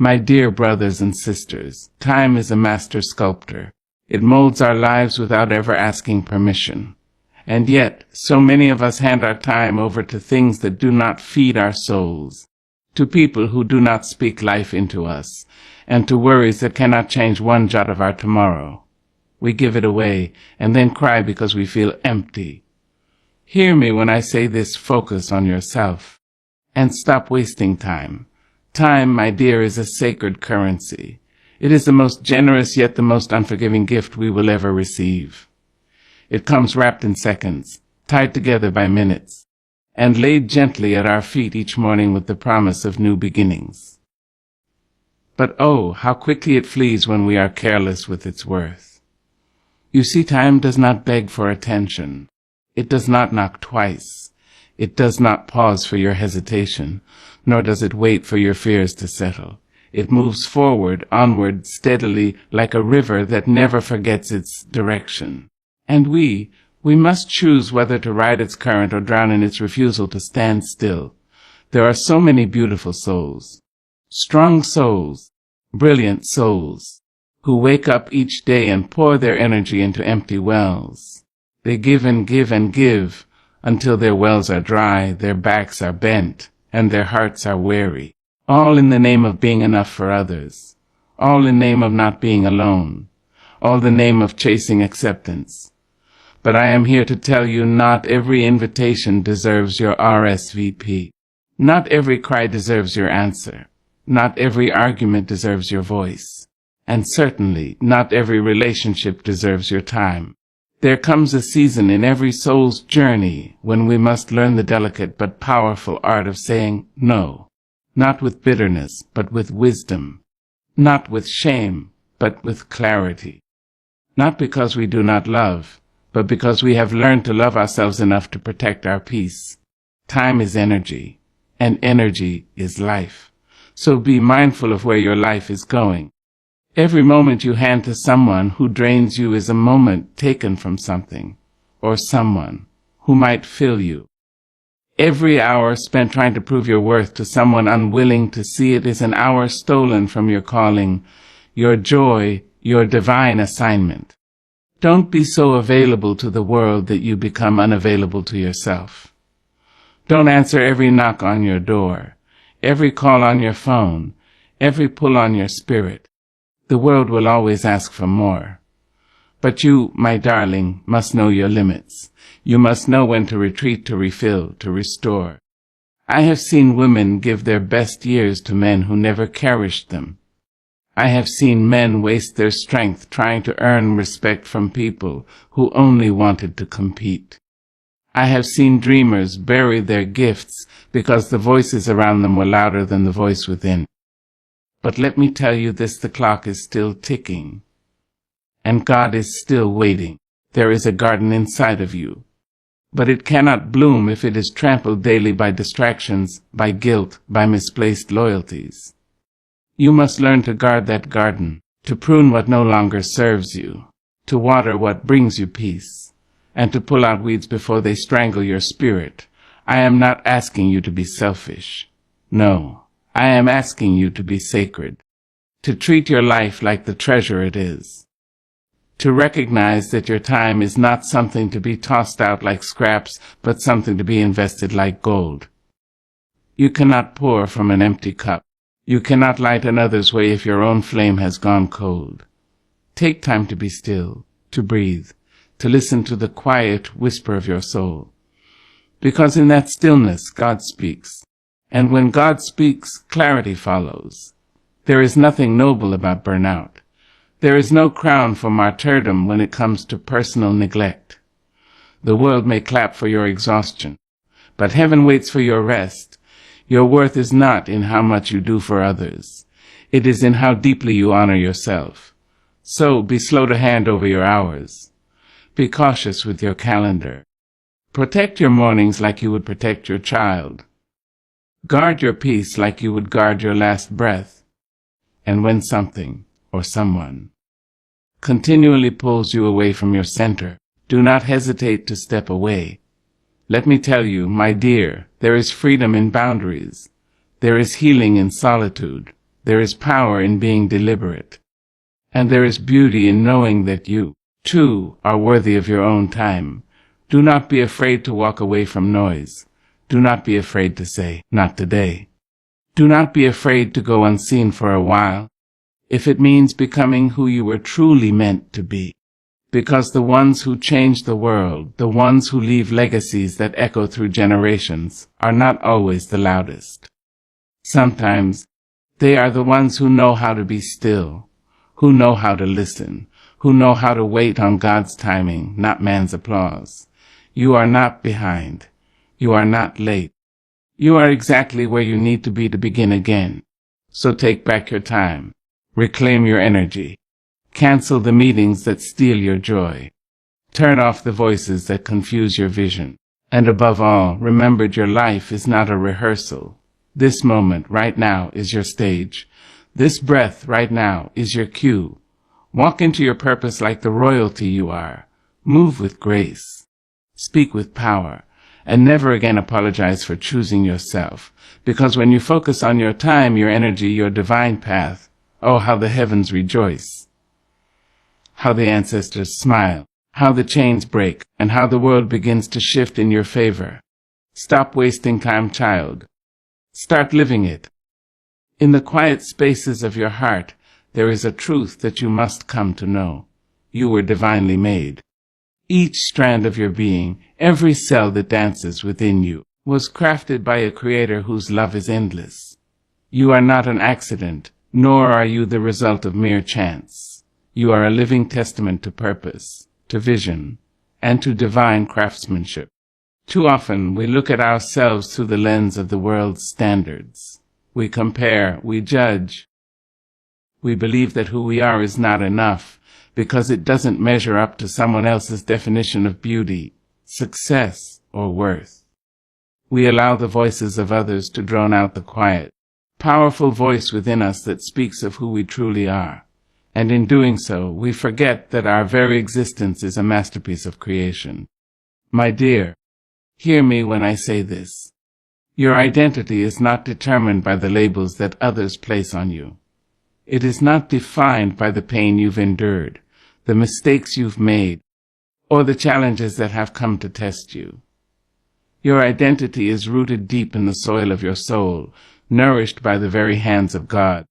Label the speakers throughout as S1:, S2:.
S1: My dear brothers and sisters, time is a master sculptor. It molds our lives without ever asking permission. And yet, so many of us hand our time over to things that do not feed our souls, to people who do not speak life into us, and to worries that cannot change one jot of our tomorrow. We give it away, and then cry because we feel empty. Hear me when I say this: focus on yourself, and stop wasting time. Time, my dear, is a sacred currency. It is the most generous yet the most unforgiving gift we will ever receive. It comes wrapped in seconds, tied together by minutes, and laid gently at our feet each morning with the promise of new beginnings. But oh, how quickly it flees when we are careless with its worth. You see, time does not beg for attention. It does not knock twice. It does not pause for your hesitation, nor does it wait for your fears to settle. It moves forward, onward, steadily, like a river that never forgets its direction. And we must choose whether to ride its current or drown in its refusal to stand still. There are so many beautiful souls, strong souls, brilliant souls, who wake up each day and pour their energy into empty wells. They give and give and give until their wells are dry, their backs are bent, and their hearts are weary, all in the name of being enough for others, all in the name of not being alone, all in the name of chasing acceptance. But I am here to tell you, not every invitation deserves your RSVP. Not every cry deserves your answer. Not every argument deserves your voice. And certainly, not every relationship deserves your time. There comes a season in every soul's journey when we must learn the delicate but powerful art of saying no, not with bitterness, but with wisdom, not with shame, but with clarity. Not because we do not love, but because we have learned to love ourselves enough to protect our peace. Time is energy, and energy is life. So be mindful of where your life is going. Every moment you hand to someone who drains you is a moment taken from something, or someone, who might fill you. Every hour spent trying to prove your worth to someone unwilling to see it is an hour stolen from your calling, your joy, your divine assignment. Don't be so available to the world that you become unavailable to yourself. Don't answer every knock on your door, every call on your phone, every pull on your spirit. The world will always ask for more. But you, my darling, must know your limits. You must know when to retreat, to refill, to restore. I have seen women give their best years to men who never cherished them. I have seen men waste their strength trying to earn respect from people who only wanted to compete. I have seen dreamers bury their gifts because the voices around them were louder than the voice within. But let me tell you this: the clock is still ticking, and God is still waiting. There is a garden inside of you, but it cannot bloom if it is trampled daily by distractions, by guilt, by misplaced loyalties. You must learn to guard that garden, to prune what no longer serves you, to water what brings you peace, and to pull out weeds before they strangle your spirit. I am not asking you to be selfish. No. I am asking you to be sacred, to treat your life like the treasure it is, to recognize that your time is not something to be tossed out like scraps, but something to be invested like gold. You cannot pour from an empty cup. You cannot light another's way if your own flame has gone cold. Take time to be still, to breathe, to listen to the quiet whisper of your soul, because in that stillness God speaks. And when God speaks, clarity follows. There is nothing noble about burnout. There is no crown for martyrdom when it comes to personal neglect. The world may clap for your exhaustion, but heaven waits for your rest. Your worth is not in how much you do for others. It is in how deeply you honor yourself. So be slow to hand over your hours. Be cautious with your calendar. Protect your mornings like you would protect your child. Guard your peace like you would guard your last breath. And when something, or someone, continually pulls you away from your center, do not hesitate to step away. Let me tell you, my dear, there is freedom in boundaries. There is healing in solitude. There is power in being deliberate. And there is beauty in knowing that you, too, are worthy of your own time. Do not be afraid to walk away from noise. Do not be afraid to say, "Not today." Do not be afraid to go unseen for a while, if it means becoming who you were truly meant to be. Because the ones who change the world, the ones who leave legacies that echo through generations, are not always the loudest. Sometimes, they are the ones who know how to be still, who know how to listen, who know how to wait on God's timing, not man's applause. You are not behind. You are not late. You are exactly where you need to be to begin again. So take back your time. Reclaim your energy. Cancel the meetings that steal your joy. Turn off the voices that confuse your vision. And above all, remember your life is not a rehearsal. This moment right now is your stage. This breath right now is your cue. Walk into your purpose like the royalty you are. Move with grace. Speak with power. And never again apologize for choosing yourself. Because when you focus on your time, your energy, your divine path, oh, how the heavens rejoice. How the ancestors smile. How the chains break. And how the world begins to shift in your favor. Stop wasting time, child. Start living it. In the quiet spaces of your heart, there is a truth that you must come to know. You were divinely made. Each strand of your being, every cell that dances within you, was crafted by a creator whose love is endless. You are not an accident, nor are you the result of mere chance. You are a living testament to purpose, to vision, and to divine craftsmanship. Too often we look at ourselves through the lens of the world's standards. We compare, we judge. We believe that who we are is not enough, because it doesn't measure up to someone else's definition of beauty, success, or worth. We allow the voices of others to drown out the quiet, powerful voice within us that speaks of who we truly are. And in doing so, we forget that our very existence is a masterpiece of creation. My dear, hear me when I say this. Your identity is not determined by the labels that others place on you. It is not defined by the pain you've endured, the mistakes you've made, or the challenges that have come to test you. Your identity is rooted deep in the soil of your soul, nourished by the very hands of God.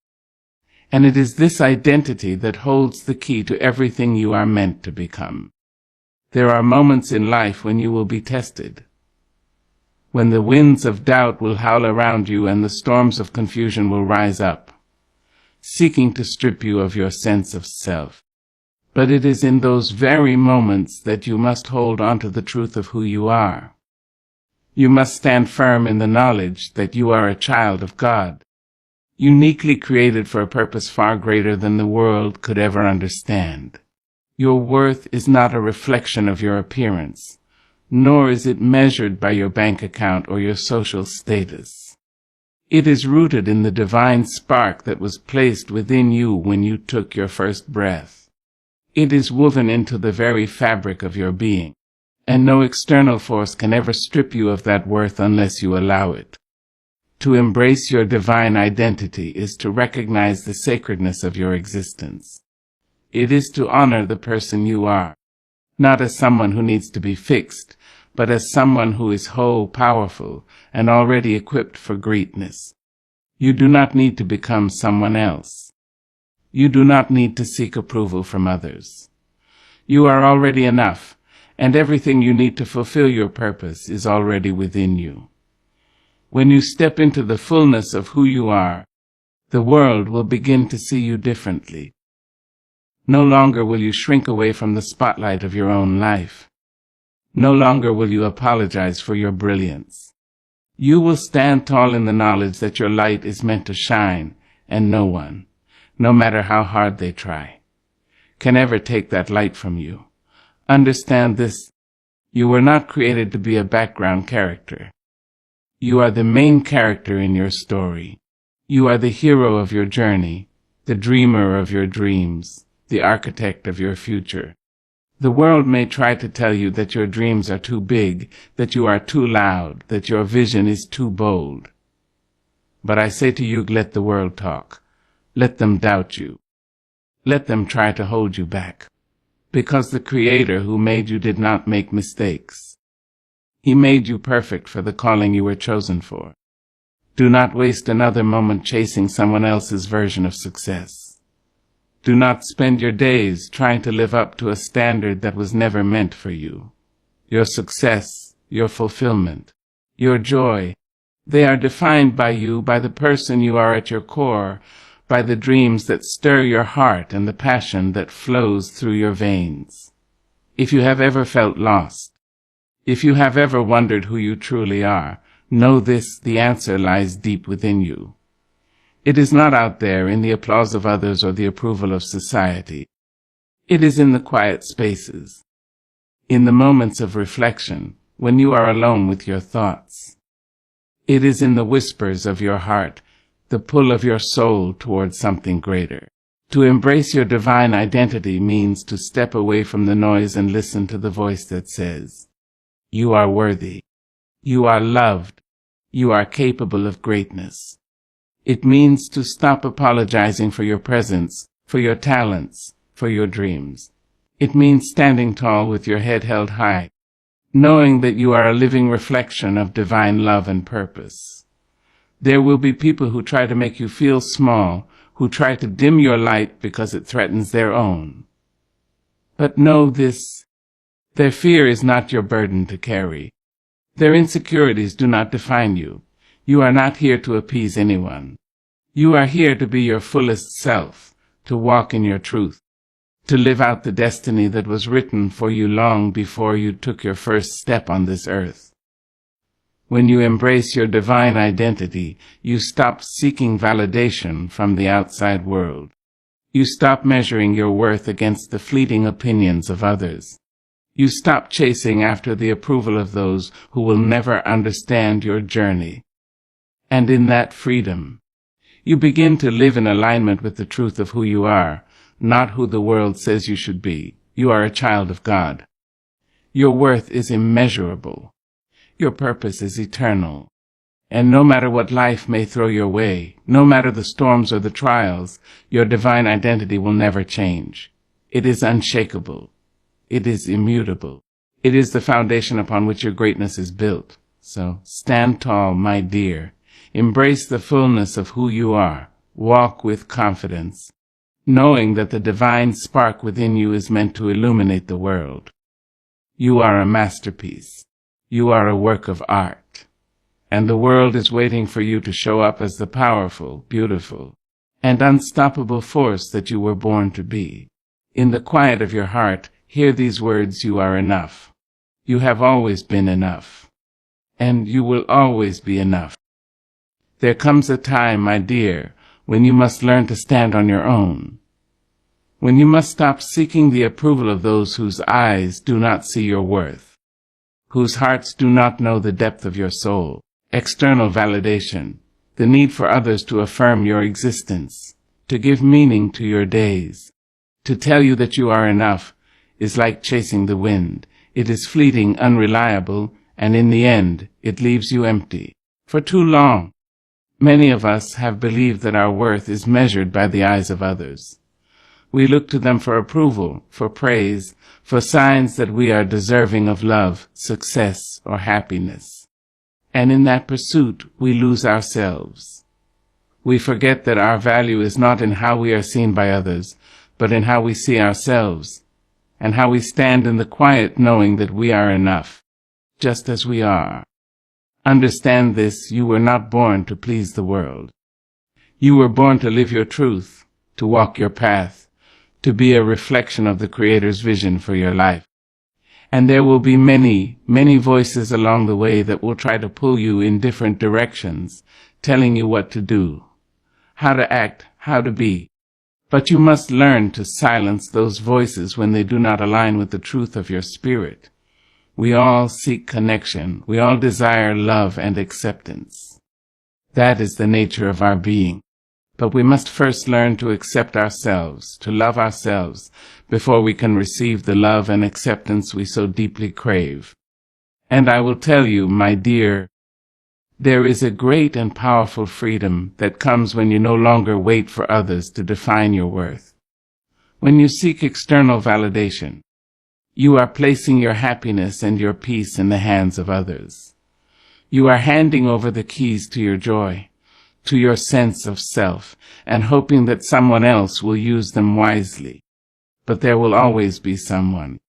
S1: And it is this identity that holds the key to everything you are meant to become. There are moments in life when you will be tested, when the winds of doubt will howl around you and the storms of confusion will rise up, seeking to strip you of your sense of self. But it is in those very moments that you must hold on to the truth of who you are. You must stand firm in the knowledge that you are a child of God, uniquely created for a purpose far greater than the world could ever understand. Your worth is not a reflection of your appearance, nor is it measured by your bank account or your social status. It is rooted in the divine spark that was placed within you when you took your first breath. It is woven into the very fabric of your being, and no external force can ever strip you of that worth unless you allow it. To embrace your divine identity is to recognize the sacredness of your existence. It is to honor the person you are, not as someone who needs to be fixed, but as someone who is whole, powerful, and already equipped for greatness. You do not need to become someone else. You do not need to seek approval from others. You are already enough, and everything you need to fulfill your purpose is already within you. When you step into the fullness of who you are, the world will begin to see you differently. No longer will you shrink away from the spotlight of your own life. No longer will you apologize for your brilliance. You will stand tall in the knowledge that your light is meant to shine, and no one, no matter how hard they try, can ever take that light from you. Understand this: you were not created to be a background character. You are the main character in your story. You are the hero of your journey, the dreamer of your dreams, the architect of your future. The world may try to tell you that your dreams are too big, that you are too loud, that your vision is too bold. But I say to you, let the world talk. Let them doubt you. Let them try to hold you back. Because the Creator who made you did not make mistakes. He made you perfect for the calling you were chosen for. Do not waste another moment chasing someone else's version of success. Do not spend your days trying to live up to a standard that was never meant for you. Your success, your fulfillment, your joy, they are defined by you, by the person you are at your core, by the dreams that stir your heart and the passion that flows through your veins. If you have ever felt lost, if you have ever wondered who you truly are, know this: the answer lies deep within you. It is not out there in the applause of others or the approval of society. It is in the quiet spaces, in the moments of reflection, when you are alone with your thoughts. It is in the whispers of your heart, the pull of your soul towards something greater. To embrace your divine identity means to step away from the noise and listen to the voice that says, "You are worthy. You are loved. You are capable of greatness." It means to stop apologizing for your presence, for your talents, for your dreams. It means standing tall with your head held high, knowing that you are a living reflection of divine love and purpose. There will be people who try to make you feel small, who try to dim your light because it threatens their own. But know this: their fear is not your burden to carry. Their insecurities do not define you. You are not here to appease anyone. You are here to be your fullest self, to walk in your truth, to live out the destiny that was written for you long before you took your first step on this earth. When you embrace your divine identity, you stop seeking validation from the outside world. You stop measuring your worth against the fleeting opinions of others. You stop chasing after the approval of those who will never understand your journey. And in that freedom, you begin to live in alignment with the truth of who you are, not who the world says you should be. You are a child of God. Your worth is immeasurable. Your purpose is eternal. And no matter what life may throw your way, no matter the storms or the trials, your divine identity will never change. It is unshakable. It is immutable. It is the foundation upon which your greatness is built. So stand tall, my dear. Embrace the fullness of who you are. Walk with confidence, knowing that the divine spark within you is meant to illuminate the world. You are a masterpiece. You are a work of art. And the world is waiting for you to show up as the powerful, beautiful, and unstoppable force that you were born to be. In the quiet of your heart, hear these words: you are enough. You have always been enough. And you will always be enough. There comes a time, my dear, when you must learn to stand on your own. When you must stop seeking the approval of those whose eyes do not see your worth, whose hearts do not know the depth of your soul. External validation, the need for others to affirm your existence, to give meaning to your days, to tell you that you are enough, is like chasing the wind. It is fleeting, unreliable, and in the end, it leaves you empty. For too long, many of us have believed that our worth is measured by the eyes of others. We look to them for approval, for praise, for signs that we are deserving of love, success, or happiness. And in that pursuit, we lose ourselves. We forget that our value is not in how we are seen by others, but in how we see ourselves, and how we stand in the quiet knowing that we are enough, just as we are. Understand this: you were not born to please the world. You were born to live your truth, to walk your path, to be a reflection of the Creator's vision for your life. And there will be many, many voices along the way that will try to pull you in different directions, telling you what to do, how to act, how to be. But you must learn to silence those voices when they do not align with the truth of your spirit. We all seek connection. We all desire love and acceptance. That is the nature of our being. But we must first learn to accept ourselves, to love ourselves, before we can receive the love and acceptance we so deeply crave. And I will tell you, my dear, There is a great and powerful freedom that comes when you no longer wait for others to define your worth. When you seek external validation, you are placing your happiness and your peace in the hands of others. You are handing over the keys to your joy, to your sense of self, and hoping that someone else will use them wisely. But there will always be someone,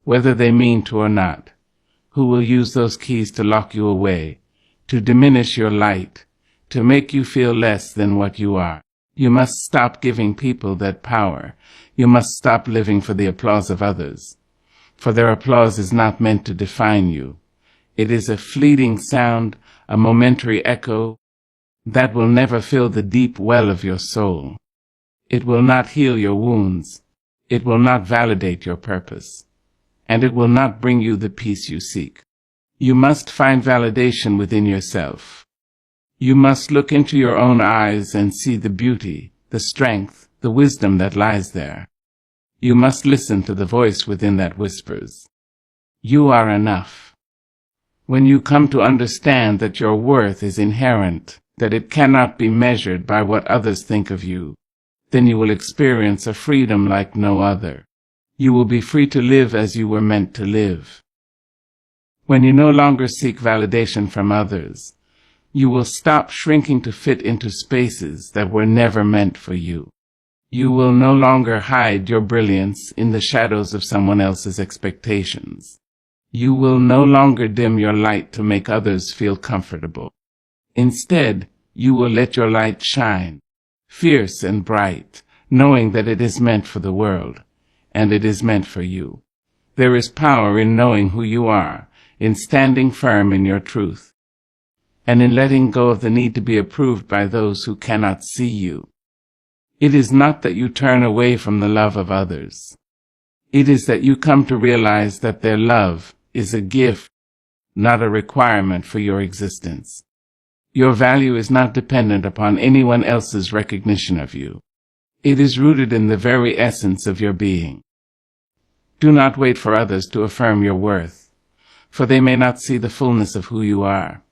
S1: whether they mean to or not, who will use those keys to lock you away, to diminish your light, to make you feel less than what you are. You must stop giving people that power. You must stop living for the applause of others, for their applause is not meant to define you. It is a fleeting sound, a momentary echo, that will never fill the deep well of your soul. It will not heal your wounds. It will not validate your purpose. And it will not bring you the peace you seek. You must find validation within yourself. You must look into your own eyes and see the beauty, the strength, the wisdom that lies there. You must listen to the voice within that whispers, "You are enough." When you come to understand that your worth is inherent, that it cannot be measured by what others think of you, then you will experience a freedom like no other. You will be free to live as you were meant to live. When you no longer seek validation from others, you will stop shrinking to fit into spaces that were never meant for you. You will no longer hide your brilliance in the shadows of someone else's expectations. You will no longer dim your light to make others feel comfortable. Instead, you will let your light shine, fierce and bright, knowing that it is meant for the world, and it is meant for you. There is power in knowing who you are, in standing firm in your truth, and in letting go of the need to be approved by those who cannot see you. It is not that you turn away from the love of others. It is that you come to realize that their love is a gift, not a requirement for your existence. Your value is not dependent upon anyone else's recognition of you. It is rooted in the very essence of your being. Do not wait for others to affirm your worth, for they may not see the fullness of who you are.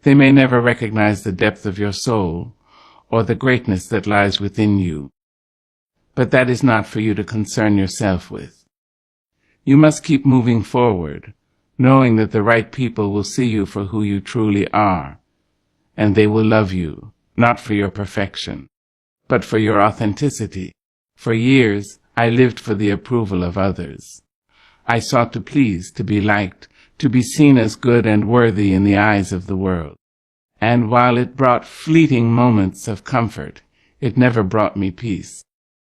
S1: They may never recognize the depth of your soul or the greatness that lies within you. But that is not for you to concern yourself with. You must keep moving forward, knowing that the right people will see you for who you truly are, and they will love you, not for your perfection, but for your authenticity. For years, I lived for the approval of others. I sought to please, to be liked, to be seen as good and worthy in the eyes of the world. And while it brought fleeting moments of comfort, it never brought me peace.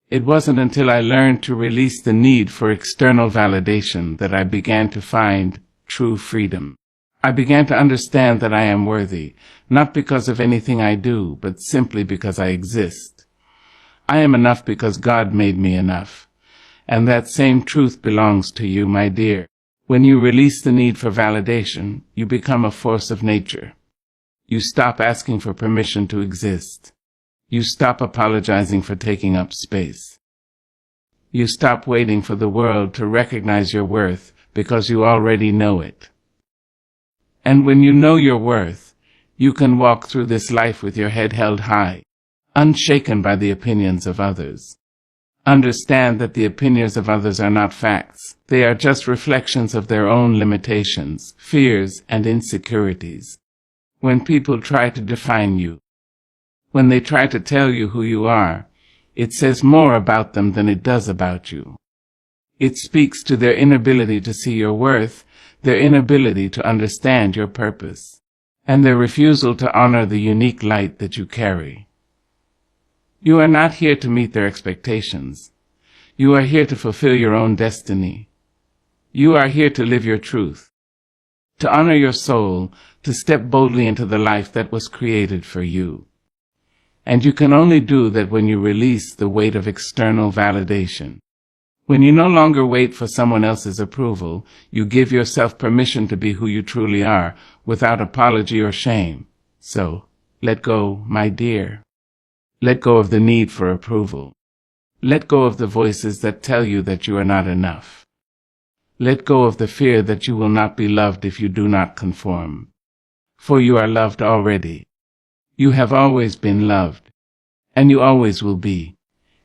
S1: It wasn't until I learned to release the need for external validation that I began to find true freedom. I began to understand that I am worthy, not because of anything I do, but simply because I exist. I am enough because God made me enough. And that same truth belongs to you, my dear. When you release the need for validation, you become a force of nature. You stop asking for permission to exist. You stop apologizing for taking up space. You stop waiting for the world to recognize your worth because you already know it. And when you know your worth, you can walk through this life with your head held high, unshaken by the opinions of others. Understand that the opinions of others are not facts. They are just reflections of their own limitations, fears, and insecurities. When people try to define you, when they try to tell you who you are, it says more about them than it does about you. It speaks to their inability to see your worth, their inability to understand your purpose, and their refusal to honor the unique light that you carry. You are not here to meet their expectations. You are here to fulfill your own destiny. You are here to live your truth, to honor your soul, to step boldly into the life that was created for you. And you can only do that when you release the weight of external validation. When you no longer wait for someone else's approval, you give yourself permission to be who you truly are, without apology or shame. So, let go, my dear. Let go of the need for approval. Let go of the voices that tell you that you are not enough. Let go of the fear that you will not be loved if you do not conform. for you are loved already. You have always been loved, and you always will be.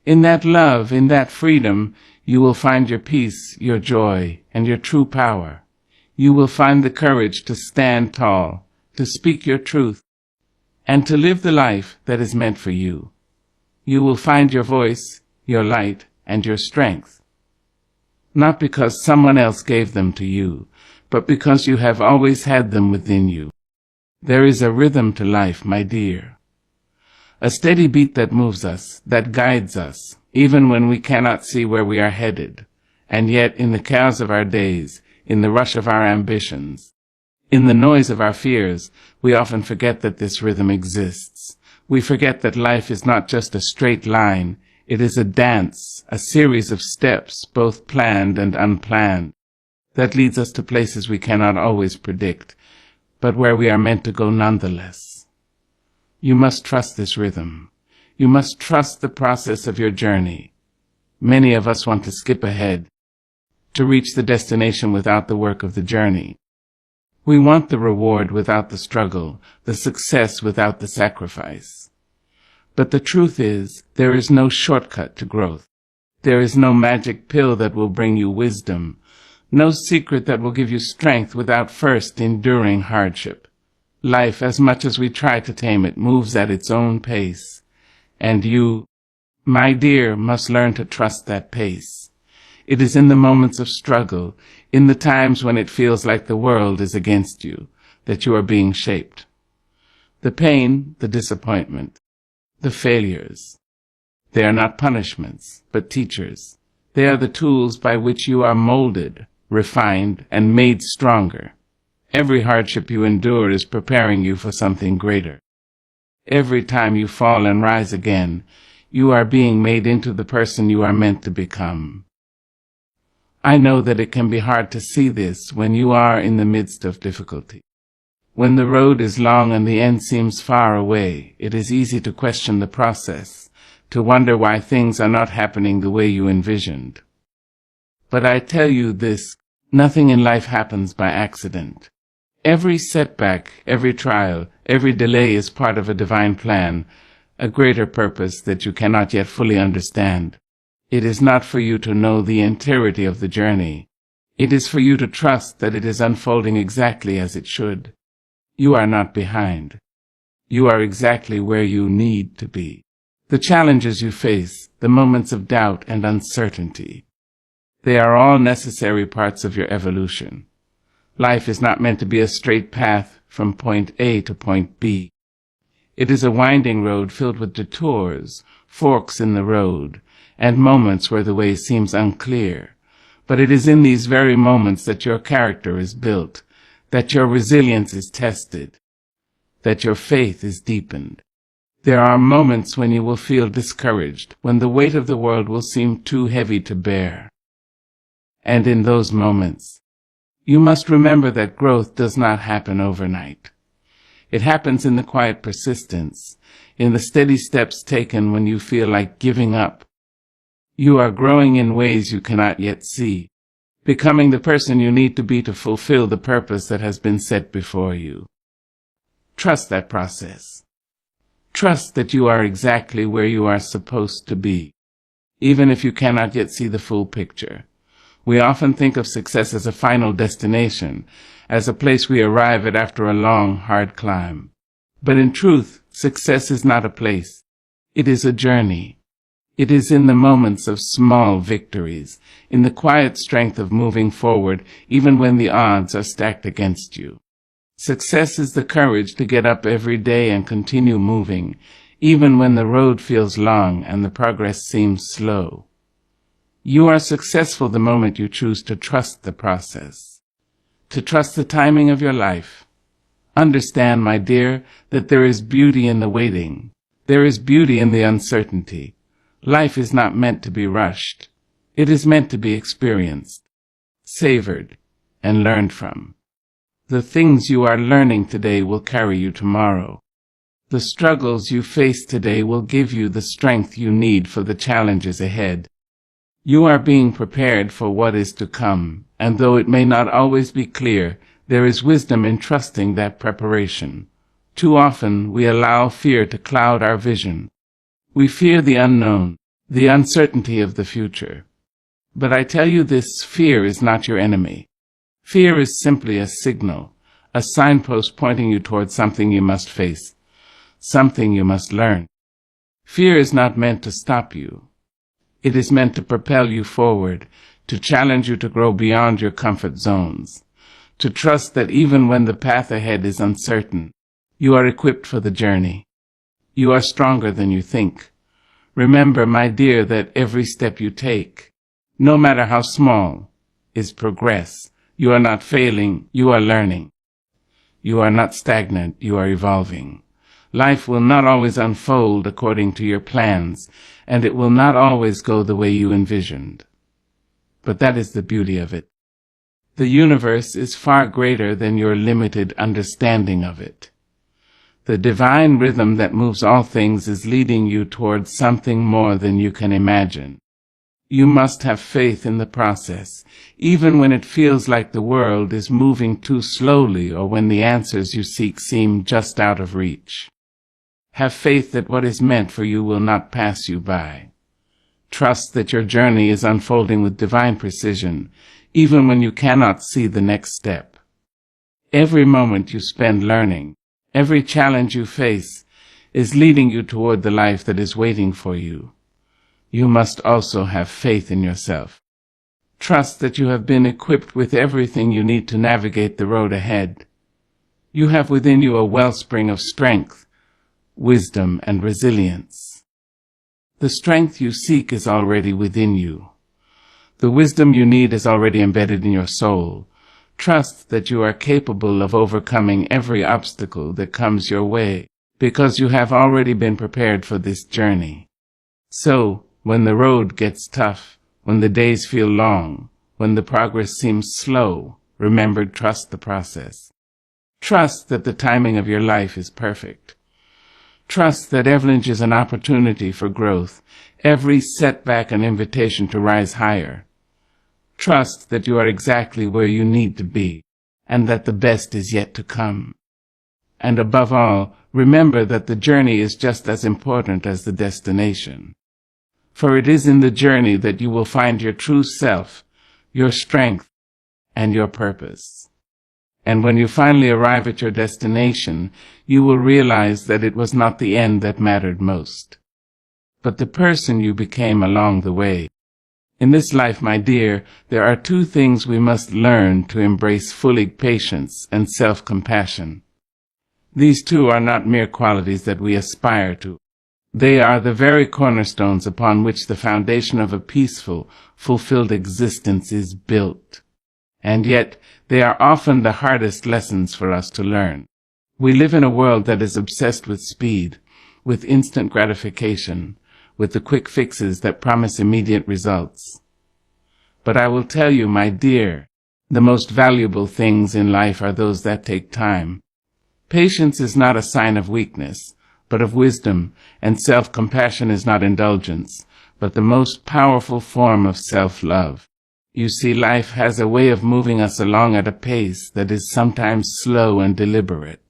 S1: In that love, in that freedom, you will find your peace, your joy, and your true power. You will find the courage to stand tall, to speak your truth, and to live the life that is meant for you. You will find your voice, your light, and your strength. Not because someone else gave them to you, but because you have always had them within you. There is a rhythm to life, my dear. A steady beat that moves us, that guides us, even when we cannot see where we are headed. And yet, in the chaos of our days, in the rush of our ambitions, in the noise of our fears, we often forget that this rhythm exists. We forget that life is not just a straight line. It is a dance, a series of steps, both planned and unplanned, that leads us to places we cannot always predict, but where we are meant to go nonetheless. You must trust this rhythm. You must trust the process of your journey. Many of us want to skip ahead, to reach the destination without the work of the journey. We want the reward without the struggle, the success without the sacrifice. But the truth is, there is no shortcut to growth. There is no magic pill that will bring you wisdom, no secret that will give you strength without first enduring hardship. Life, as much as we try to tame it, moves at its own pace. And you, my dear, must learn to trust that pace. It is in the moments of struggle, in the times when it feels like the world is against you, that you are being shaped. The pain, the disappointment, the failures, they are not punishments, but teachers. They are the tools by which you are molded, refined, and made stronger. Every hardship you endure is preparing you for something greater. Every time you fall and rise again, you are being made into the person you are meant to become. I know that it can be hard to see this when you are in the midst of difficulty. When the road is long and the end seems far away, it is easy to question the process, to wonder why things are not happening the way you envisioned. But I tell you this, nothing in life happens by accident. Every setback, every trial, every delay is part of a divine plan, a greater purpose that you cannot yet fully understand. It is not for you to know the entirety of the journey. It is for you to trust that it is unfolding exactly as it should. You are not behind. You are exactly where you need to be. The challenges you face, the moments of doubt and uncertainty, they are all necessary parts of your evolution. Life is not meant to be a straight path from point A to point B. It is a winding road filled with detours, forks in the road, and moments where the way seems unclear. But it is in these very moments that your character is built, that your resilience is tested, that your faith is deepened. There are moments when you will feel discouraged, when the weight of the world will seem too heavy to bear. And in those moments, you must remember that growth does not happen overnight. It happens in the quiet persistence, in the steady steps taken when you feel like giving up. You are growing in ways you cannot yet see, becoming the person you need to be to fulfill the purpose that has been set before you. Trust that process. Trust that you are exactly where you are supposed to be, even if you cannot yet see the full picture. We often think of success as a final destination, as a place we arrive at after a long, hard climb. But in truth, success is not a place. It is a journey. It is in the moments of small victories, in the quiet strength of moving forward, even when the odds are stacked against you. Success is the courage to get up every day and continue moving, even when the road feels long and the progress seems slow. You are successful the moment you choose to trust the process, to trust the timing of your life. Understand, my dear, that there is beauty in the waiting. There is beauty in the uncertainty. Life is not meant to be rushed. It is meant to be experienced, savored, and learned from. The things you are learning today will carry you tomorrow. The struggles you face today will give you the strength you need for the challenges ahead. You are being prepared for what is to come, and though it may not always be clear, There is wisdom in trusting that preparation. Too often we allow fear to cloud our vision. We fear the unknown, the uncertainty of the future. But I tell you this, fear is not your enemy. Fear is simply a signal, a signpost pointing you towards something you must face, something you must learn. Fear is not meant to stop you. It is meant to propel you forward, to challenge you to grow beyond your comfort zones, to trust that even when the path ahead is uncertain, you are equipped for the journey. You are stronger than you think. Remember, my dear, that every step you take, no matter how small, is progress. You are not failing, you are learning. You are not stagnant, you are evolving. Life will not always unfold according to your plans, and it will not always go the way you envisioned. But that is the beauty of it. The universe is far greater than your limited understanding of it. The divine rhythm that moves all things is leading you towards something more than you can imagine. You must have faith in the process, even when it feels like the world is moving too slowly or when the answers you seek seem just out of reach. Have faith that what is meant for you will not pass you by. Trust that your journey is unfolding with divine precision, even when you cannot see the next step. Every moment you spend learning, every challenge you face, is leading you toward the life that is waiting for you. You must also have faith in yourself. Trust that you have been equipped with everything you need to navigate the road ahead. You have within you a wellspring of strength, wisdom, and resilience. The strength you seek is already within you. The wisdom you need is already embedded in your soul. Trust that you are capable of overcoming every obstacle that comes your way, because you have already been prepared for this journey. So, when the road gets tough, when the days feel long, when the progress seems slow, remember, trust the process. Trust that the timing of your life is perfect. Trust that every challenge is an opportunity for growth, every setback an invitation to rise higher. Trust that you are exactly where you need to be, and that the best is yet to come. And above all, remember that the journey is just as important as the destination. For it is in the journey that you will find your true self, your strength, and your purpose. And when you finally arrive at your destination, you will realize that it was not the end that mattered most, but the person you became along the way. In this life, my dear, there are two things we must learn to embrace fully: patience and self-compassion. These two are not mere qualities that we aspire to. They are the very cornerstones upon which the foundation of a peaceful, fulfilled existence is built. And yet, they are often the hardest lessons for us to learn. We live in a world that is obsessed with speed, with instant gratification, with the quick fixes that promise immediate results. But I will tell you, my dear, the most valuable things in life are those that take time. Patience is not a sign of weakness, but of wisdom, and self-compassion is not indulgence, but the most powerful form of self-love. You see, life has a way of moving us along at a pace that is sometimes slow and deliberate.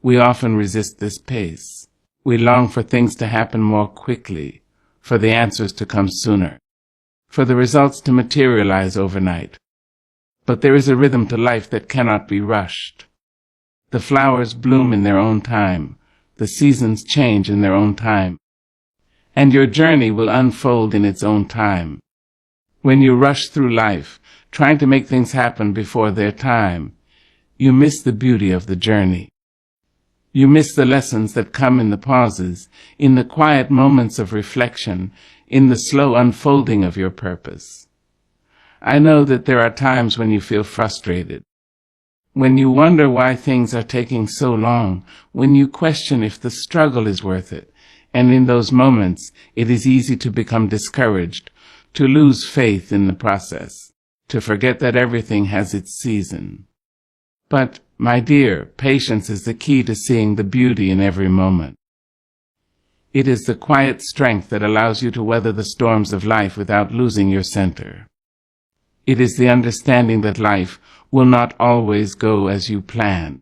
S1: We often resist this pace. We long for things to happen more quickly, for the answers to come sooner, for the results to materialize overnight. But there is a rhythm to life that cannot be rushed. The flowers bloom in their own time. The seasons change in their own time. And your journey will unfold in its own time. When you rush through life, trying to make things happen before their time, you miss the beauty of the journey. You miss the lessons that come in the pauses, in the quiet moments of reflection, in the slow unfolding of your purpose. I know that there are times when you feel frustrated, when you wonder why things are taking so long, when you question if the struggle is worth it, and in those moments it is easy to become discouraged, to lose faith in the process, to forget that everything has its season. But, my dear, patience is the key to seeing the beauty in every moment. It is the quiet strength that allows you to weather the storms of life without losing your center. It is the understanding that life, will not always go as you planned.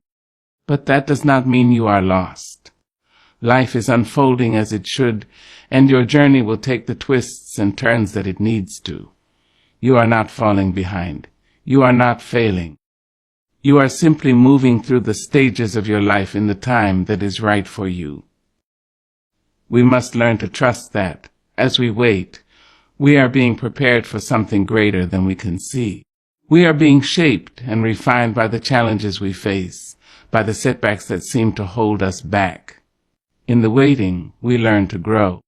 S1: But that does not mean you are lost. Life is unfolding as it should, and your journey will take the twists and turns that it needs to. You are not falling behind. You are not failing. You are simply moving through the stages of your life in the time that is right for you. We must learn to trust that, as we wait, we are being prepared for something greater than we can see. We are being shaped and refined by the challenges we face, by the setbacks that seem to hold us back. In the waiting, we learn to grow.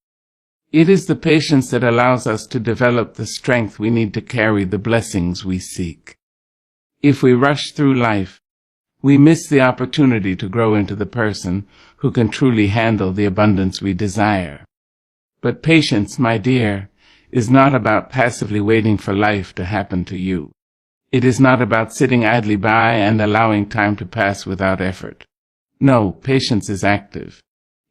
S1: It is the patience that allows us to develop the strength we need to carry the blessings we seek. If we rush through life, we miss the opportunity to grow into the person who can truly handle the abundance we desire. But patience, my dear, is not about passively waiting for life to happen to you. It is not about sitting idly by and allowing time to pass without effort. No, patience is active.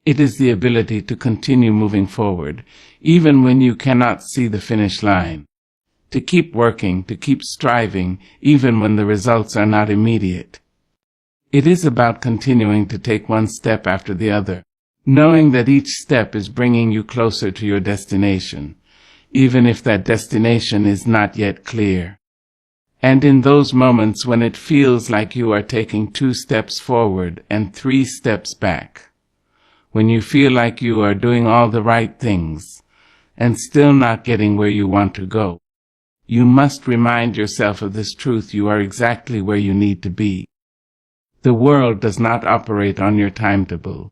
S1: It is the ability to continue moving forward, even when you cannot see the finish line. To keep working, to keep striving, even when the results are not immediate. It is about continuing to take one step after the other, knowing that each step is bringing you closer to your destination, even if that destination is not yet clear. And in those moments when it feels like you are taking 2 steps forward and 3 steps back, when you feel like you are doing all the right things and still not getting where you want to go, you must remind yourself of this truth: you are exactly where you need to be. The world does not operate on your timetable,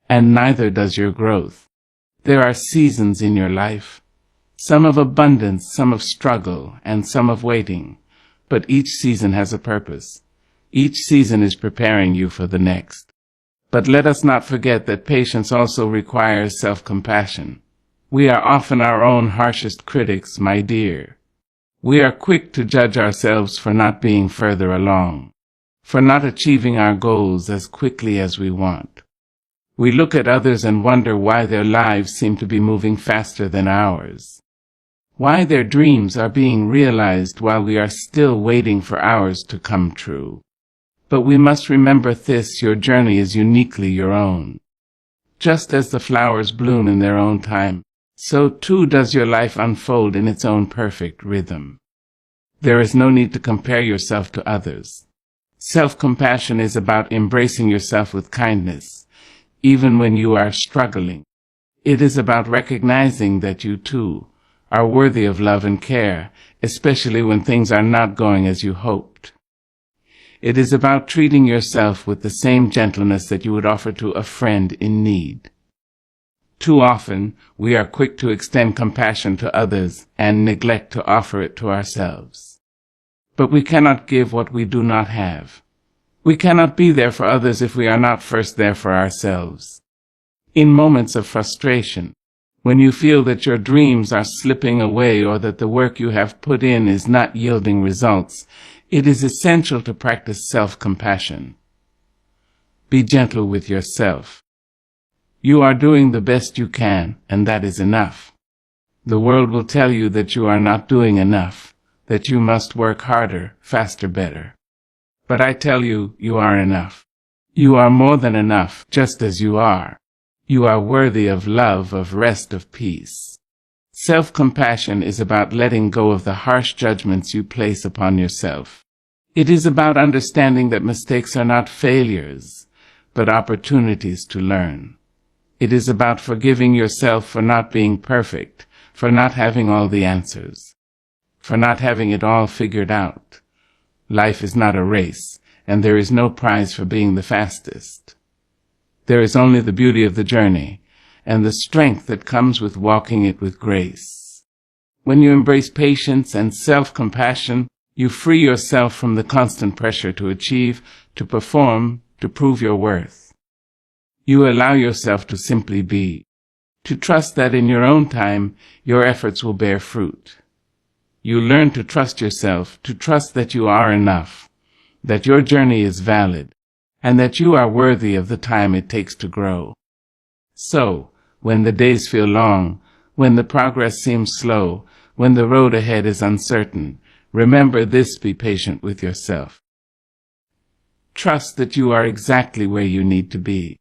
S1: and neither does your growth. There are seasons in your life, some of abundance, some of struggle, and some of waiting. But each season has a purpose. Each season is preparing you for the next. But let us not forget that patience also requires self-compassion. We are often our own harshest critics, my dear. We are quick to judge ourselves for not being further along, for not achieving our goals as quickly as we want. We look at others and wonder why their lives seem to be moving faster than ours, why their dreams are being realized while we are still waiting for ours to come true. But we must remember this: your journey is uniquely your own. Just as the flowers bloom in their own time, so too does your life unfold in its own perfect rhythm. There is no need to compare yourself to others. Self-compassion is about embracing yourself with kindness, even when you are struggling. It is about recognizing that you too are worthy of love and care, especially when things are not going as you hoped. It is about treating yourself with the same gentleness that you would offer to a friend in need. Too often, we are quick to extend compassion to others and neglect to offer it to ourselves. But we cannot give what we do not have. We cannot be there for others if we are not first there for ourselves. In moments of frustration, when you feel that your dreams are slipping away or that the work you have put in is not yielding results, it is essential to practice self-compassion. Be gentle with yourself. You are doing the best you can, and that is enough. The world will tell you that you are not doing enough, that you must work harder, faster, better. But I tell you, you are enough. You are more than enough, just as you are. You are worthy of love, of rest, of peace. Self-compassion is about letting go of the harsh judgments you place upon yourself. It is about understanding that mistakes are not failures, but opportunities to learn. It is about forgiving yourself for not being perfect, for not having all the answers, for not having it all figured out. Life is not a race, and there is no prize for being the fastest. There is only the beauty of the journey, and the strength that comes with walking it with grace. When you embrace patience and self-compassion, you free yourself from the constant pressure to achieve, to perform, to prove your worth. You allow yourself to simply be, to trust that in your own time, your efforts will bear fruit. You learn to trust yourself, to trust that you are enough, that your journey is valid, and that you are worthy of the time it takes to grow. So, when the days feel long, when the progress seems slow, when the road ahead is uncertain, remember this: be patient with yourself. Trust that you are exactly where you need to be.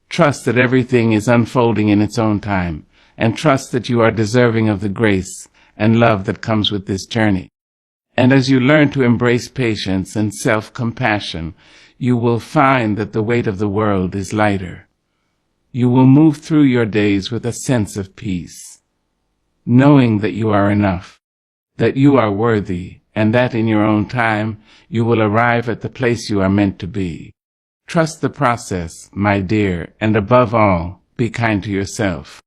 S1: Trust that everything is unfolding in its own time, and trust that you are deserving of the grace and love that comes with this journey. And as you learn to embrace patience and self-compassion, you will find that the weight of the world is lighter. You will move through your days with a sense of peace, knowing that you are enough, that you are worthy, and that in your own time you will arrive at the place you are meant to be. Trust the process, my dear, and above all, be kind to yourself.